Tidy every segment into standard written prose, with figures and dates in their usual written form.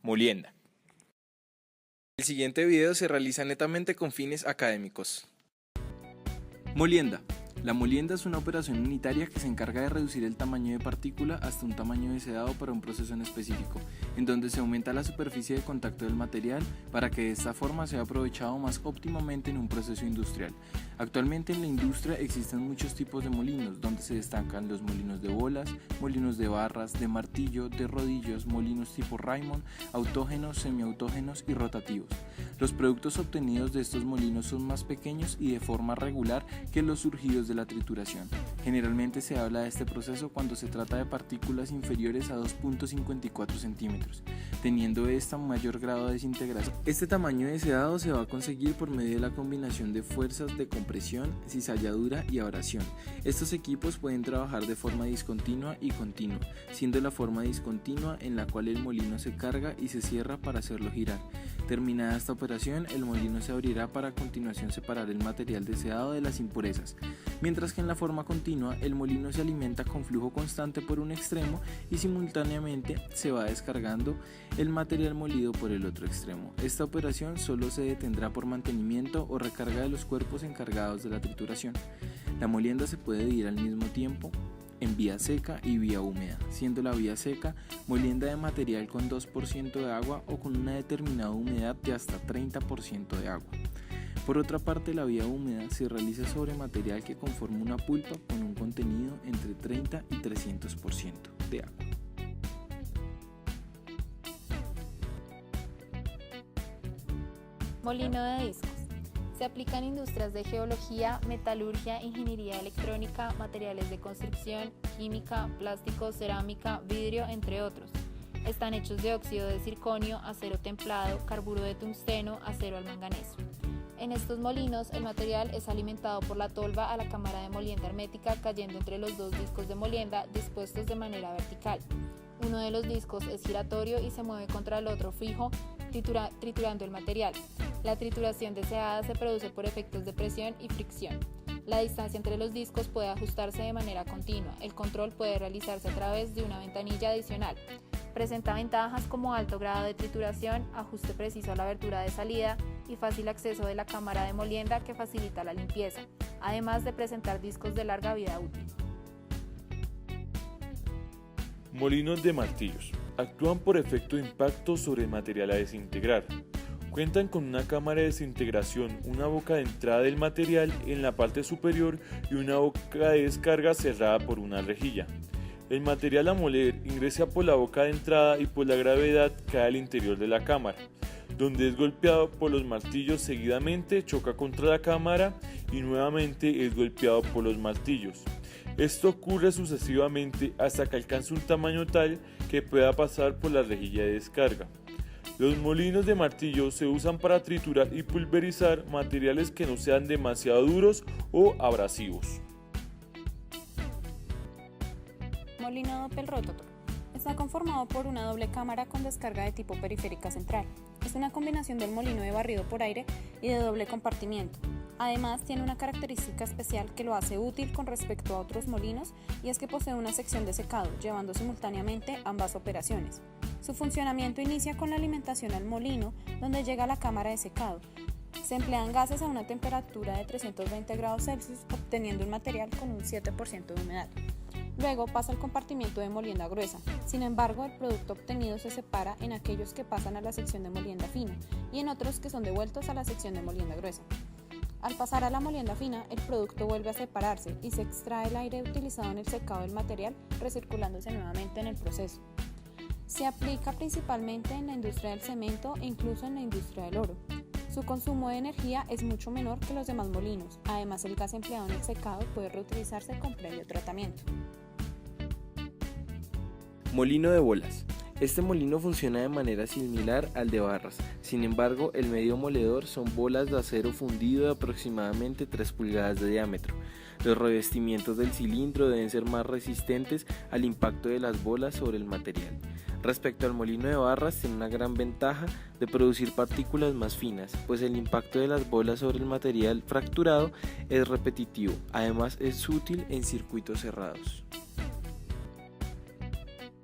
Molienda. El siguiente video se realiza netamente con fines académicos. Molienda. La molienda es una operación unitaria que se encarga de reducir el tamaño de partícula hasta un tamaño deseado para un proceso en específico, en donde se aumenta la superficie de contacto del material para que de esta forma sea aprovechado más óptimamente en un proceso industrial. Actualmente en la industria existen muchos tipos de molinos, donde se destacan los molinos de bolas, molinos de barras, de martillo, de rodillos, molinos tipo Raymond, autógenos, semiautógenos y rotativos. Los productos obtenidos de estos molinos son más pequeños y de forma regular que los surgidos de la trituración. Generalmente se habla de este proceso cuando se trata de partículas inferiores a 2.54 centímetros, teniendo esta un mayor grado de desintegración. Este tamaño deseado se va a conseguir por medio de la combinación de fuerzas de compresión, cizalladura y abrasión. Estos equipos pueden trabajar de forma discontinua y continua, siendo la forma discontinua en la cual el molino se carga y se cierra para hacerlo girar. Terminada esta operación, el molino se abrirá para a continuación separar el material deseado de las impurezas, mientras que en la forma continua el molino se alimenta con flujo constante por un extremo y simultáneamente se va descargando el material molido por el otro extremo. Esta operación solo se detendrá por mantenimiento o recarga de los cuerpos encargados de la trituración. La molienda se puede dividir al mismo tiempo en vía seca y vía húmeda, siendo la vía seca molienda de material con 2% de agua o con una determinada humedad de hasta 30% de agua. Por otra parte, la vía húmeda se realiza sobre material que conforma una pulpa con un contenido entre 30 y 300% de agua. Molino de discos. Se aplica en industrias de geología, metalurgia, ingeniería electrónica, materiales de construcción, química, plástico, cerámica, vidrio, entre otros. Están hechos de óxido de circonio, acero templado, carburo de tungsteno, acero al manganeso. En estos molinos, el material es alimentado por la tolva a la cámara de molienda hermética cayendo entre los dos discos de molienda dispuestos de manera vertical. Uno de los discos es giratorio y se mueve contra el otro fijo, triturando el material. La trituración deseada se produce por efectos de presión y fricción. La distancia entre los discos puede ajustarse de manera continua. El control puede realizarse a través de una ventanilla adicional. Presenta ventajas como alto grado de trituración, ajuste preciso a la abertura de salida y fácil acceso de la cámara de molienda que facilita la limpieza, además de presentar discos de larga vida útil. Molinos de martillos. Actúan por efecto de impacto sobre el material a desintegrar. Cuentan con una cámara de desintegración, una boca de entrada del material en la parte superior y una boca de descarga cerrada por una rejilla. El material a moler ingresa por la boca de entrada y por la gravedad cae al interior de la cámara, donde es golpeado por los martillos seguidamente, choca contra la cámara y nuevamente es golpeado por los martillos. Esto ocurre sucesivamente hasta que alcance un tamaño tal que pueda pasar por la rejilla de descarga. Los molinos de martillo se usan para triturar y pulverizar materiales que no sean demasiado duros o abrasivos. Molino Doppelrotor. Está conformado por una doble cámara con descarga de tipo periférica central. Es una combinación del molino de barrido por aire y de doble compartimiento. Además, tiene una característica especial que lo hace útil con respecto a otros molinos y es que posee una sección de secado, llevando simultáneamente ambas operaciones. Su funcionamiento inicia con la alimentación al molino, donde llega a la cámara de secado. Se emplean gases a una temperatura de 320 grados Celsius, obteniendo un material con un 7% de humedad. Luego pasa al compartimiento de molienda gruesa. Sin embargo, el producto obtenido se separa en aquellos que pasan a la sección de molienda fina y en otros que son devueltos a la sección de molienda gruesa. Al pasar a la molienda fina, el producto vuelve a separarse y se extrae el aire utilizado en el secado del material, recirculándose nuevamente en el proceso. Se aplica principalmente en la industria del cemento e incluso en la industria del oro. Su consumo de energía es mucho menor que los demás molinos. Además, el gas empleado en el secado puede reutilizarse con previo tratamiento. Molino de bolas. Este molino funciona de manera similar al de barras, sin embargo el medio moledor son bolas de acero fundido de aproximadamente 3 pulgadas de diámetro. Los revestimientos del cilindro deben ser más resistentes al impacto de las bolas sobre el material. Respecto al molino de barras, tiene una gran ventaja de producir partículas más finas, pues el impacto de las bolas sobre el material fracturado es repetitivo, además es útil en circuitos cerrados.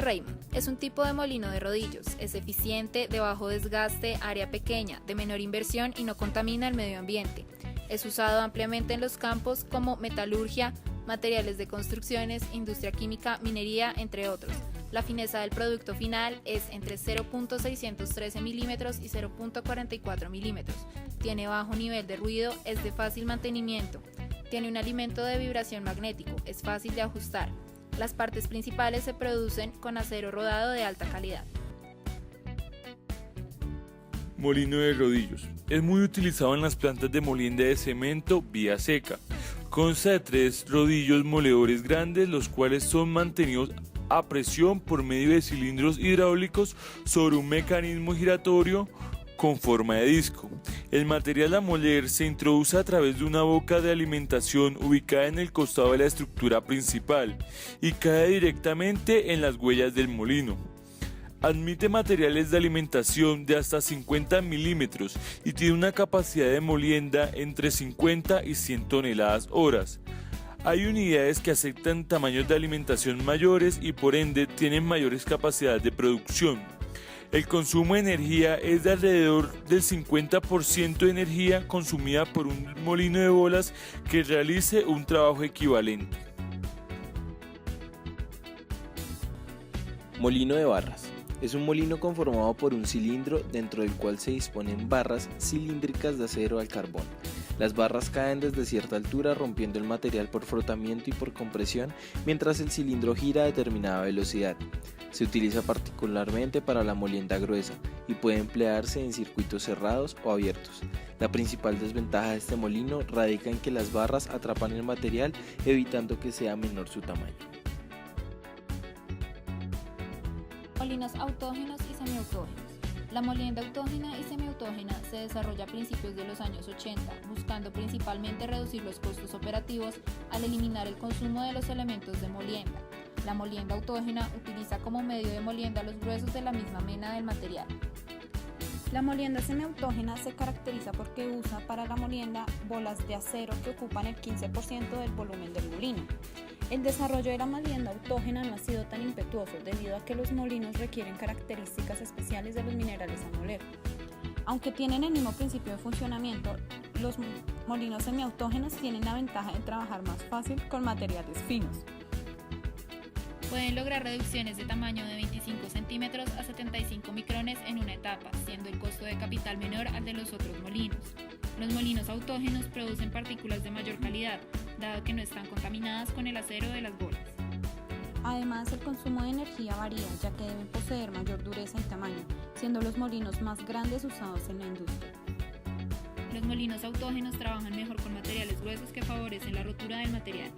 Raymond es un tipo de molino de rodillos, es eficiente, de bajo desgaste, área pequeña, de menor inversión y no contamina el medio ambiente. Es usado ampliamente en los campos como metalurgia, materiales de construcciones, industria química, minería, entre otros. La fineza del producto final es entre 0.613 milímetros y 0.44 milímetros. Tiene bajo nivel de ruido, es de fácil mantenimiento. Tiene un alimento de vibración magnético, es fácil de ajustar. Las partes principales se producen con acero rodado de alta calidad. Molino de rodillos. Es muy utilizado en las plantas de molienda de cemento vía seca. Consta de 3 rodillos moledores grandes, los cuales son mantenidos a presión por medio de cilindros hidráulicos sobre un mecanismo giratorio con forma de disco. El material a moler se introduce a través de una boca de alimentación ubicada en el costado de la estructura principal y cae directamente en las huellas del molino. Admite materiales de alimentación de hasta 50 milímetros y tiene una capacidad de molienda entre 50 y 100 toneladas horas. Hay unidades que aceptan tamaños de alimentación mayores y por ende tienen mayores capacidades de producción. El consumo de energía es de alrededor del 50% de energía consumida por un molino de bolas que realice un trabajo equivalente. Molino de barras. Es un molino conformado por un cilindro dentro del cual se disponen barras cilíndricas de acero al carbón. Las barras caen desde cierta altura rompiendo el material por frotamiento y por compresión mientras el cilindro gira a determinada velocidad. Se utiliza particularmente para la molienda gruesa y puede emplearse en circuitos cerrados o abiertos. La principal desventaja de este molino radica en que las barras atrapan el material evitando que sea menor su tamaño. Molinos autógenos y semiautógenos. La molienda autógena y semiautógena se desarrolla a principios de los años 80, buscando principalmente reducir los costos operativos al eliminar el consumo de los elementos de molienda. La molienda autógena utiliza como medio de molienda los gruesos de la misma mena del material. La molienda semiautógena se caracteriza porque usa para la molienda bolas de acero que ocupan el 15% del volumen del molino. El desarrollo de la molienda autógena no ha sido tan impetuoso debido a que los molinos requieren características especiales de los minerales a moler. Aunque tienen el mismo principio de funcionamiento, los molinos semiautógenos tienen la ventaja de trabajar más fácil con materiales finos. Pueden lograr reducciones de tamaño de 25 centímetros a 75 micrones en una etapa, siendo el costo de capital menor al de los otros molinos. Los molinos autógenos producen partículas de mayor calidad, dado que no están contaminadas con el acero de las bolas. Además, el consumo de energía varía, ya que deben poseer mayor dureza y tamaño, siendo los molinos más grandes usados en la industria. Los molinos autógenos trabajan mejor con materiales gruesos que favorecen la rotura del material.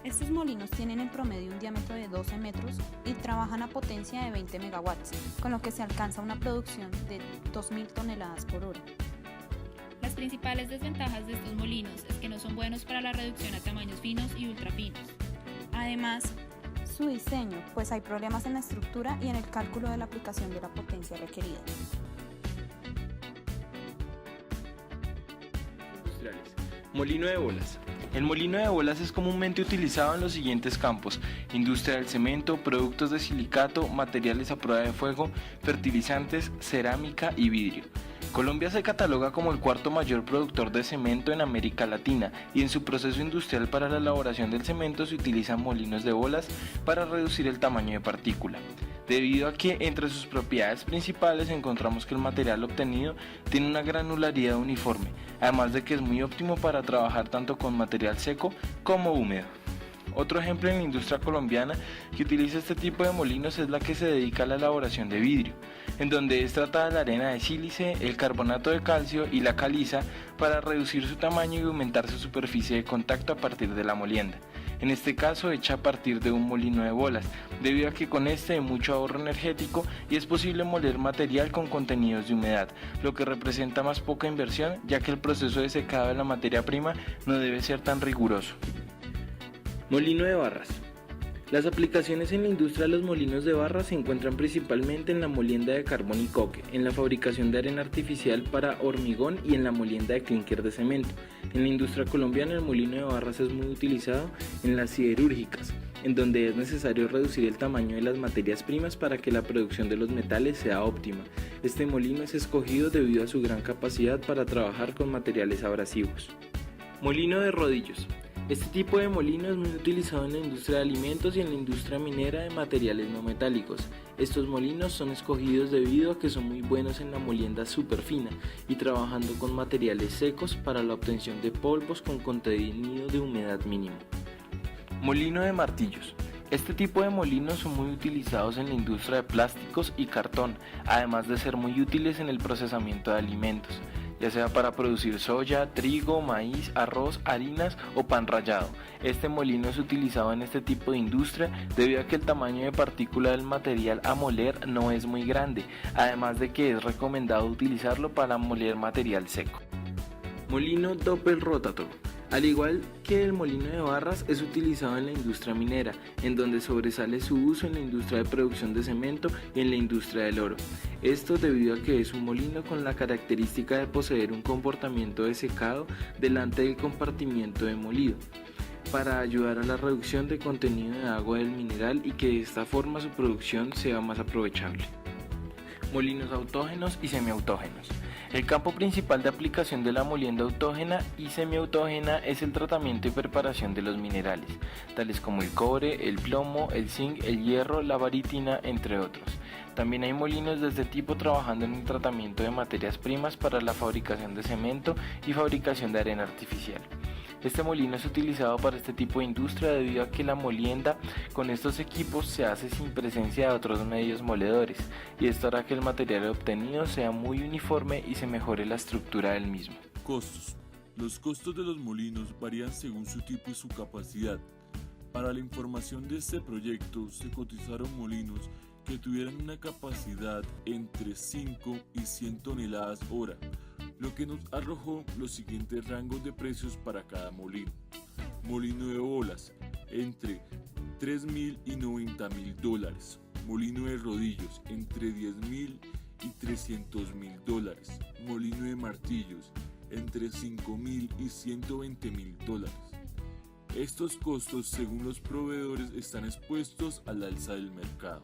Estos molinos tienen en promedio un diámetro de 12 metros y trabajan a potencia de 20 megawatts, con lo que se alcanza una producción de 2.000 toneladas por hora. Las principales desventajas de estos molinos es que no son buenos para la reducción a tamaños finos y ultrafinos. Además, su diseño, pues hay problemas en la estructura y en el cálculo de la aplicación de la potencia requerida. Industriales. Molino de bolas. El molino de bolas es comúnmente utilizado en los siguientes campos: industria del cemento, productos de silicato, materiales a prueba de fuego, fertilizantes, cerámica y vidrio. Colombia se cataloga como el cuarto mayor productor de cemento en América Latina y en su proceso industrial para la elaboración del cemento se utilizan molinos de bolas para reducir el tamaño de partícula. Debido a que entre sus propiedades principales encontramos que el material obtenido tiene una granularidad uniforme, además de que es muy óptimo para trabajar tanto con material seco como húmedo. Otro ejemplo en la industria colombiana que utiliza este tipo de molinos es la que se dedica a la elaboración de vidrio, en donde es tratada la arena de sílice, el carbonato de calcio y la caliza para reducir su tamaño y aumentar su superficie de contacto a partir de la molienda. En este caso hecha a partir de un molino de bolas, debido a que con este hay mucho ahorro energético y es posible moler material con contenidos de humedad, lo que representa más poca inversión ya que el proceso de secado de la materia prima no debe ser tan riguroso. Molino de barras. Las aplicaciones en la industria de los molinos de barra se encuentran principalmente en la molienda de carbón y coque, en la fabricación de arena artificial para hormigón y en la molienda de clínker de cemento. En la industria colombiana el molino de barras es muy utilizado en las siderúrgicas, en donde es necesario reducir el tamaño de las materias primas para que la producción de los metales sea óptima. Este molino es escogido debido a su gran capacidad para trabajar con materiales abrasivos. Molino de rodillos. Este tipo de molino es muy utilizado en la industria de alimentos y en la industria minera de materiales no metálicos. Estos molinos son escogidos debido a que son muy buenos en la molienda superfina y trabajando con materiales secos para la obtención de polvos con contenido de humedad mínimo. Molino de martillos. Este tipo de molinos son muy utilizados en la industria de plásticos y cartón, además de ser muy útiles en el procesamiento de alimentos, ya sea para producir soya, trigo, maíz, arroz, harinas o pan rallado. Este molino es utilizado en este tipo de industria debido a que el tamaño de partícula del material a moler no es muy grande, además de que es recomendado utilizarlo para moler material seco. Molino Doppelrotator. Al igual que el molino de barras, es utilizado en la industria minera, en donde sobresale su uso en la industria de producción de cemento y en la industria del oro. Esto debido a que es un molino con la característica de poseer un comportamiento de secado delante del compartimiento de molido, para ayudar a la reducción de contenido de agua del mineral y que de esta forma su producción sea más aprovechable. Molinos autógenos y semiautógenos. El campo principal de aplicación de la molienda autógena y semiautógena es el tratamiento y preparación de los minerales, tales como el cobre, el plomo, el zinc, el hierro, la baritina, entre otros. También hay molinos de este tipo trabajando en el tratamiento de materias primas para la fabricación de cemento y fabricación de arena artificial. Este molino es utilizado para este tipo de industria debido a que la molienda con estos equipos se hace sin presencia de otros medios moledores, y esto hará que el material obtenido sea muy uniforme y se mejore la estructura del mismo. Costos. Los costos de los molinos varían según su tipo y su capacidad. Para la información de este proyecto se cotizaron molinos que tuvieran una capacidad entre 5 y 100 toneladas hora, lo que nos arrojó los siguientes rangos de precios para cada molino. Molino de bolas, entre $3,000 y $90,000. Molino de rodillos, entre $10,000 y $300,000. Molino de martillos, entre $5,000 y $120,000. Estos costos, según los proveedores, están expuestos al alza del mercado.